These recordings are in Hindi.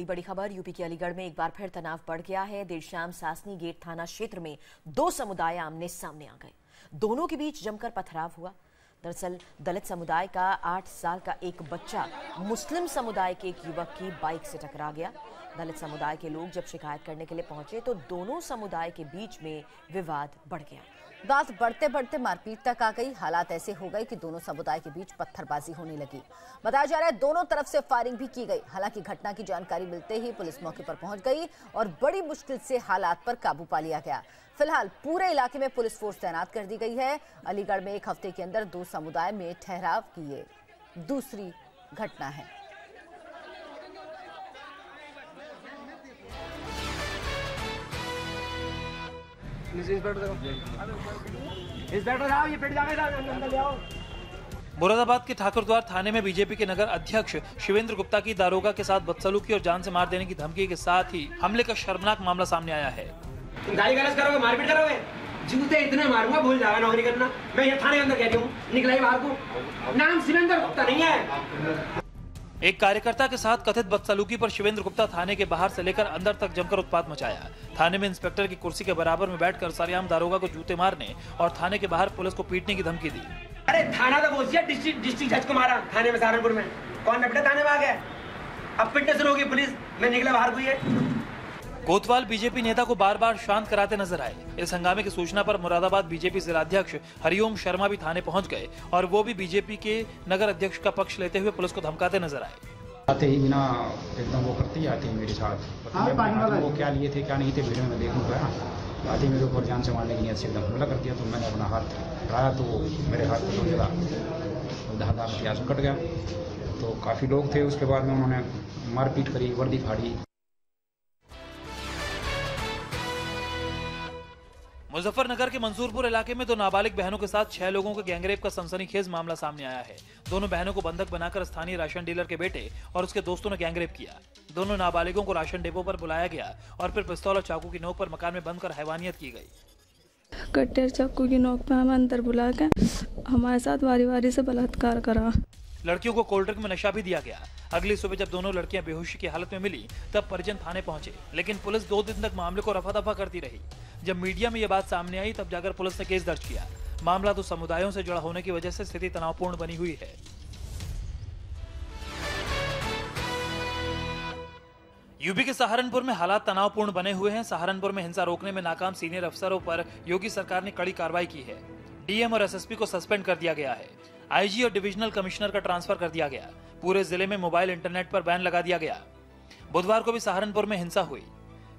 बड़ी खबर। यूपी के अलीगढ़ में एक बार फिर तनाव बढ़ गया है। देर शाम सासनी गेट थाना क्षेत्र में दो समुदाय आमने सामने आ गए। दोनों के बीच जमकर पथराव हुआ। दरअसल दलित समुदाय का 8 साल का एक बच्चा मुस्लिम समुदाय के एक युवक की बाइक से टकरा गया। दलित समुदाय के लोग जब शिकायत करने के लिए पहुंचे तो दोनों समुदाय के बीच में विवाद बढ़ गया। बात बढ़ते बढ़ते मारपीट तक आ गई। हालात ऐसे हो गए कि दोनों समुदाय के बीच पत्थरबाजी होने लगी। बताया जा रहा है दोनों तरफ से फायरिंग भी की गई। हालांकि घटना की जानकारी मिलते ही पुलिस मौके पर पहुंच गई और बड़ी मुश्किल से हालात पर काबू पा लिया गया। फिलहाल पूरे इलाके में पुलिस फोर्स तैनात कर दी गई है। अलीगढ़ में एक हफ्ते के अंदर दो समुदाय में ठहराव की ये दूसरी घटना है। मुरादाबाद के ठाकुरद्वार थाने में बीजेपी के नगर अध्यक्ष शिवेंद्र गुप्ता की दारोगा के साथ बदसलूकी और जान से मार देने की धमकी के साथ ही हमले का शर्मनाक मामला सामने आया है। गाली गलौज करोगे, मारपीट करोगे, जूते इतने मारूंगा भूल जाएगा नौकरी करना। मैं ये थाने के अंदर कहती हूँ, निकला ही बाहर को। नाम शिवेंद्र गुप्ता नहीं है। एक कार्यकर्ता के साथ कथित बदसलूकी पर शिवेंद्र गुप्ता थाने के बाहर से लेकर अंदर तक जमकर उत्पात मचाया। थाने में इंस्पेक्टर की कुर्सी के बराबर में बैठकर सरेआम दारोगा को जूते मारने और थाने के बाहर पुलिस को पीटने की धमकी दी। अरे थाना तो बोल दिया, डिस्ट्रिक्ट जज को मारा थाने में, सहारनपुर में। कौन अपने थाने में आ गया? अब पिटने शुरू होगी पुलिस। मैं निकला बाहर को। ये कोतवाल बीजेपी नेता को बार बार शांत कराते नजर आए। इस हंगामे की सूचना पर मुरादाबाद बीजेपी जिलाध्यक्ष हरिओम शर्मा भी थाने पहुंच गए और वो भी बीजेपी के नगर अध्यक्ष का पक्ष लेते हुए पुलिस को धमकाते नजर आए। आते ही बिना एकदम वो करती आती मेरे साथ। वो क्या लिए थे क्या नहीं थे वीडियो में देखूंगा। आती मेरे ऊपर जान से मारने की नीयत से एकदम हमला कर दिया। तो मैंने अपना हाथ उठाया तो मेरे हाथ को थोड़ा धागा प्याज कट गया। तो काफी लोग थे। उसके बाद में उन्होंने मारपीट करी, वर्दी फाड़ी। मुजफ्फरनगर के मंसूरपुर इलाके में दो नाबालिग बहनों के साथ 6 लोगों के गैंगरेप का सनसनीखेज मामला सामने आया है। दोनों बहनों को बंधक बनाकर स्थानीय राशन डीलर के बेटे और उसके दोस्तों ने गैंगरेप किया। दोनों नाबालिगों को राशन डिपो पर बुलाया गया और फिर पिस्तौल और चाकू की नोक पर मकान में बंद कर हैवानियत की गई। कट्टर चाकू की नोक पर हमें अंदर बुला के हमारे साथ वारी वारी से बलात्कार करा। लड़कियों को कोल्ड ड्रिंक में नशा भी दिया गया। अगली सुबह जब दोनों लड़कियां बेहोशी की हालत में मिली तब परिजन थाने पहुंचे, लेकिन पुलिस 2 दिन तक मामले को रफा दफा करती रही। जब मीडिया में यह बात सामने आई तब जाकर पुलिस ने केस दर्ज किया। मामला तो समुदायों से जुड़ा होने की वजह से स्थिति तनावपूर्ण बनी हुई है। यूपी के सहारनपुर में हालात तनावपूर्ण बने हुए हैं। सहारनपुर में हिंसा रोकने में नाकाम सीनियर अफसरों पर योगी सरकार ने कड़ी कार्रवाई की है। डीएम और एसएसपी को सस्पेंड कर दिया गया है। आईजी और डिविजनल कमिश्नर का ट्रांसफर कर दिया गया। पूरे जिले में मोबाइल इंटरनेट पर बैन लगा दिया गया। बुधवार को भी सहारनपुर में हिंसा हुई।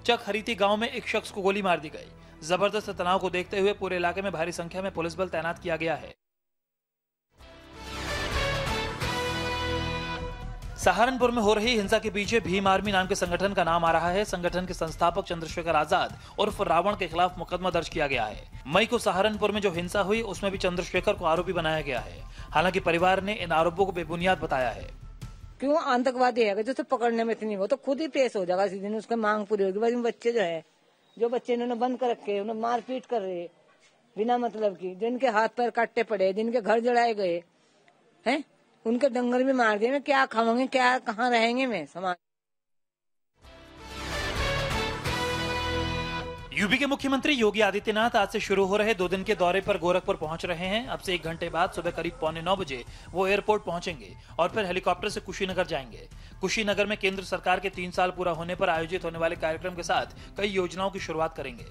चक हरीती गांव में एक शख्स को गोली मार दी गई। जबरदस्त तनाव को देखते हुए पूरे इलाके में भारी संख्या में पुलिस बल तैनात किया गया है। सहारनपुर में हो रही हिंसा के पीछे भीम आर्मी नाम के संगठन का नाम आ रहा है। संगठन के संस्थापक चंद्रशेखर आजाद उर्फ रावण के खिलाफ मुकदमा दर्ज किया गया है। मई को सहारनपुर में जो हिंसा हुई उसमें भी चंद्रशेखर को आरोपी बनाया गया है। हालांकि परिवार ने इन आरोपों को बेबुनियाद बताया है। क्यों आतंकवादी है जो पकड़ने में इतनी, वो तो खुद ही पेश हो जाएगा इसी दिन, उसका मांग पूरी होगी। भाई बच्चे जो बच्चे इन्होंने बंद कर रखे, उन्हें मारपीट कर रहे बिना मतलब की, जिनके हाथ पैर काटे पड़े, जिनके घर जलाए गए हैं, उनके डंगर भी मार दिए। मैं क्या खाऊंगे, क्या कहाँ रहेंगे मैं समाज। यूपी के मुख्यमंत्री योगी आदित्यनाथ आज से शुरू हो रहे 2 दिन के दौरे पर गोरखपुर पहुंच रहे हैं। अब से 1 घंटे बाद सुबह करीब 8:45 बजे वो एयरपोर्ट पहुंचेंगे और फिर हेलीकॉप्टर से कुशीनगर जाएंगे। कुशीनगर में केंद्र सरकार के 3 साल पूरा होने पर आयोजित होने वाले कार्यक्रम के साथ कई योजनाओं की शुरुआत करेंगे।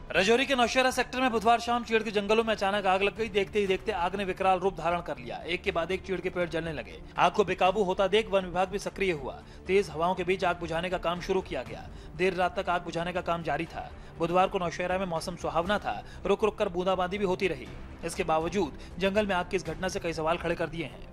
राजौरी के नौशहरा सेक्टर में बुधवार शाम चीड़ के जंगलों में अचानक आग लग गई। देखते ही देखते आग ने विकराल रूप धारण कर लिया। एक के बाद एक चीड़ के पेड़ जलने लगे। आग को बेकाबू होता देख वन विभाग भी सक्रिय हुआ। तेज हवाओं के बीच आग बुझाने का काम शुरू किया गया। देर रात तक आग बुझाने का काम जारी था। बुधवार को नौशहरा में मौसम सुहावना था। रुक रुक कर बूंदाबांदी भी होती रही। इसके बावजूद जंगल में आग की इस घटना से कई सवाल खड़े कर दिए हैं।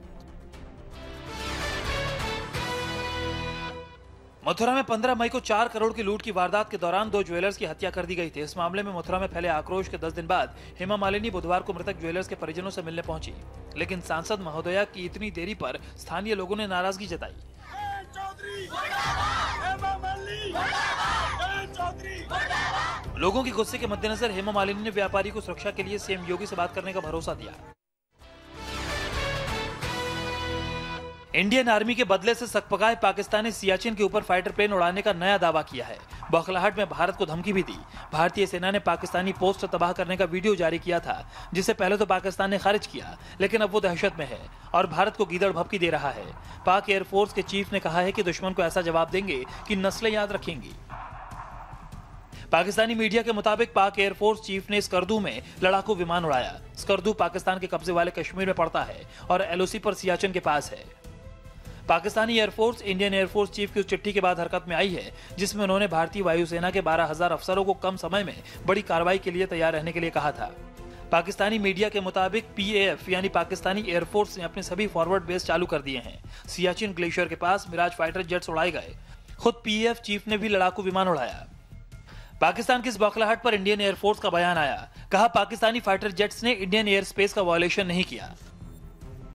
मथुरा में 15 मई को 4 करोड़ की लूट की वारदात के दौरान 2 ज्वेलर्स की हत्या कर दी गई थी। इस मामले में मथुरा में फैले आक्रोश के 10 दिन बाद हेमा मालिनी बुधवार को मृतक ज्वेलर्स के परिजनों से मिलने पहुंची, लेकिन सांसद महोदया की इतनी देरी पर स्थानीय लोगों ने नाराजगी जताई। लोगों की गुस्से के मद्देनजर हेमा मालिनी ने व्यापारी को सुरक्षा के लिए सीएम योगी से बात करने का भरोसा दिया। इंडियन आर्मी के बदले से सकपकाए पाकिस्तान ने सियाचिन के ऊपर फाइटर प्लेन उड़ाने का नया दावा किया है। बौखलाहट में भारत को धमकी भी दी। भारतीय सेना ने पाकिस्तानी पोस्ट तबाह करने का वीडियो जारी किया था, जिसे पहले तो पाकिस्तान ने खारिज किया, लेकिन अब वो दहशत में है और भारत को गीदड़ भभकी दे रहा है। पाक एयरफोर्स के चीफ ने कहा है कि दुश्मन को ऐसा जवाब देंगे कि नस्लें याद रखेंगी। पाकिस्तानी मीडिया के मुताबिक पाक एयरफोर्स चीफ ने स्कर्दू में लड़ाकू विमान उड़ाया। स्कर्दू पाकिस्तान के कब्जे वाले कश्मीर में पड़ता है और एलओसी पर सियाचिन के पास है। Pakistani air force Indian air force chief की उस चिट्ठी के बाद हरकत में आई है, जिसमें उन्होंने भारतीय वायुसेना के 12,000 अफसरों को कम समय में बड़ी कार्रवाई के लिए तैयार रहने के लिए कहा था। पाकिस्तानी मीडिया के मुताबिक पीएएफ यानी पाकिस्तानी एयरफोर्स ने अपने सभी फॉरवर्ड बेस चालू कर दिए हैं। सियाचिन ग्लेशियर के पास मिराज फाइटर जेट्स उड़ाए गए। खुद पीएएफ चीफ ने भी लड़ाकू विमान उड़ाया। पाकिस्तान की इस बौखलाहट पर इंडियन एयरफोर्स का बयान आया। कहा, पाकिस्तानी फाइटर जेट्स ने इंडियन एयर स्पेस का वायलेशन नहीं किया।